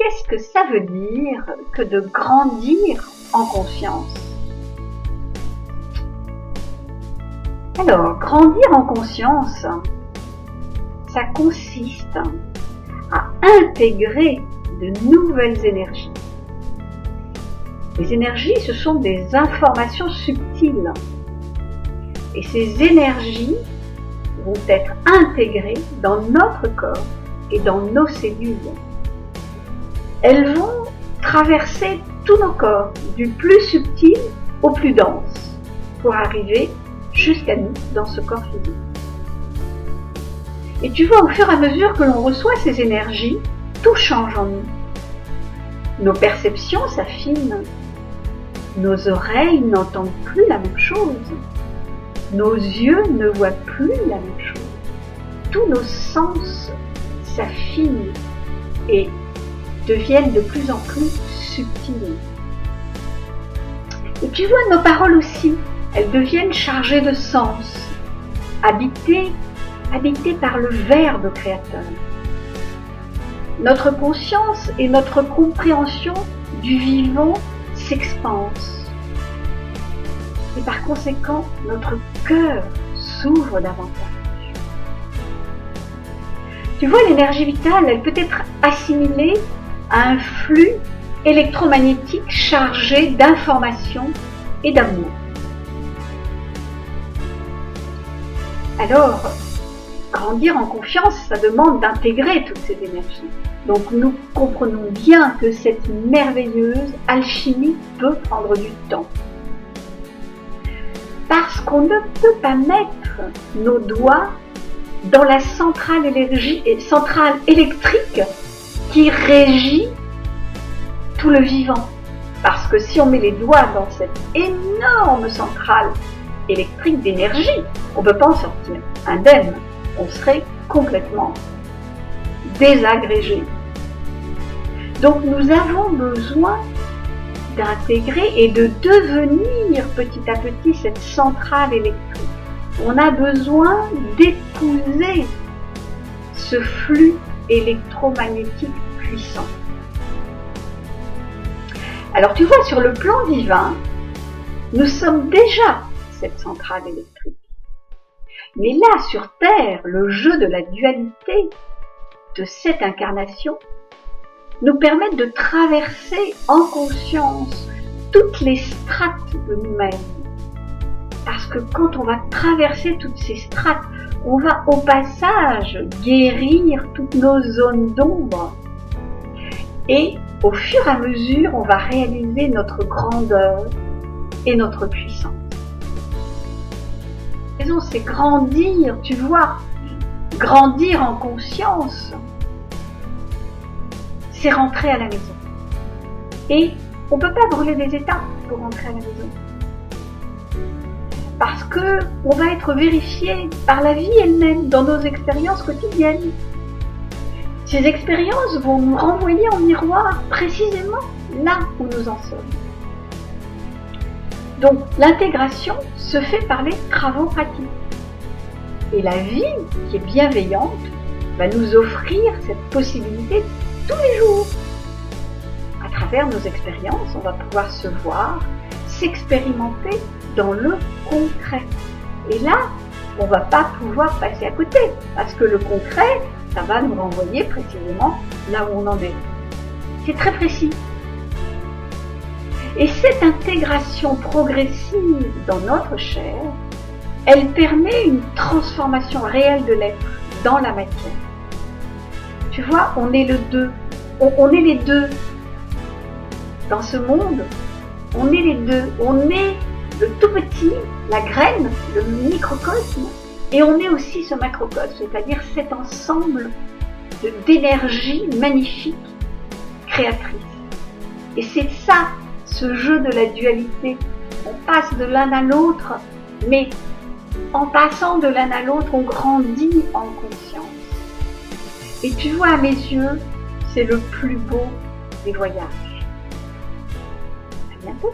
qu'est-ce que ça veut dire que de grandir en conscience? Alors, grandir en conscience, ça consiste à intégrer de nouvelles énergies. Les énergies, ce sont des informations subtiles. Et ces énergies vont être intégrées dans notre corps et dans nos cellules. Elles vont traverser tous nos corps, du plus subtil au plus dense, pour arriver jusqu'à nous, dans ce corps physique. Et tu vois, au fur et à mesure que l'on reçoit ces énergies, tout change en nous. Nos perceptions s'affinent. Nos oreilles n'entendent plus la même chose. Nos yeux ne voient plus la même chose. Tous nos sens s'affinent et deviennent de plus en plus subtils. Et tu vois, nos paroles aussi, elles deviennent chargées de sens, habitées par le Verbe créateur. Notre conscience et notre compréhension du vivant s'expansent. Et par conséquent, notre cœur s'ouvre davantage. Tu vois, l'énergie vitale, elle peut être assimilée à un flux électromagnétique chargé d'informations et d'amour. Alors, grandir en confiance, ça demande d'intégrer toutes ces énergies. Donc nous comprenons bien que cette merveilleuse alchimie peut prendre du temps. Parce qu'on ne peut pas mettre nos doigts dans la centrale électrique qui régit tout le vivant. Parce que si on met les doigts dans cette énorme centrale électrique d'énergie, on ne peut pas en sortir indemne. On serait complètement désagrégé. Donc nous avons besoin d'intégrer et de devenir petit à petit cette centrale électrique. On a besoin d'épouser ce flux électromagnétique puissant. Alors tu vois, sur le plan divin, nous sommes déjà cette centrale électrique. Mais là, sur Terre, le jeu de la dualité de cette incarnation nous permet de traverser en conscience toutes les strates de nous-mêmes. Parce que quand on va traverser toutes ces strates, on va au passage guérir toutes nos zones d'ombre. Et au fur et à mesure, on va réaliser notre grandeur et notre puissance. C'est grandir, tu vois, grandir en conscience, c'est rentrer à la maison. Et on ne peut pas brûler des étapes pour rentrer à la maison. Parce que on va être vérifié par la vie elle-même dans nos expériences quotidiennes. Ces expériences vont nous renvoyer en miroir précisément là où nous en sommes. Donc l'intégration se fait par les travaux pratiques. Et la vie, qui est bienveillante, va nous offrir cette possibilité tous les jours. À travers nos expériences, on va pouvoir se voir, s'expérimenter dans le concret. Et là, on ne va pas pouvoir passer à côté, parce que le concret, ça va nous renvoyer précisément là où on en est. C'est très précis. Et cette intégration progressive dans notre chair, elle permet une transformation réelle de l'être dans la matière. Tu vois, on est le deux. On est les deux. Dans ce monde, on est les deux. On est le tout petit, la graine, le microcosme, et on est aussi ce macrocosme, c'est-à-dire cet ensemble d'énergie magnifique, créatrice. Et c'est ça, ce jeu de la dualité. On passe de l'un à l'autre, mais en passant de l'un à l'autre, on grandit en conscience. Et tu vois, à mes yeux, c'est le plus beau des voyages. À bientôt.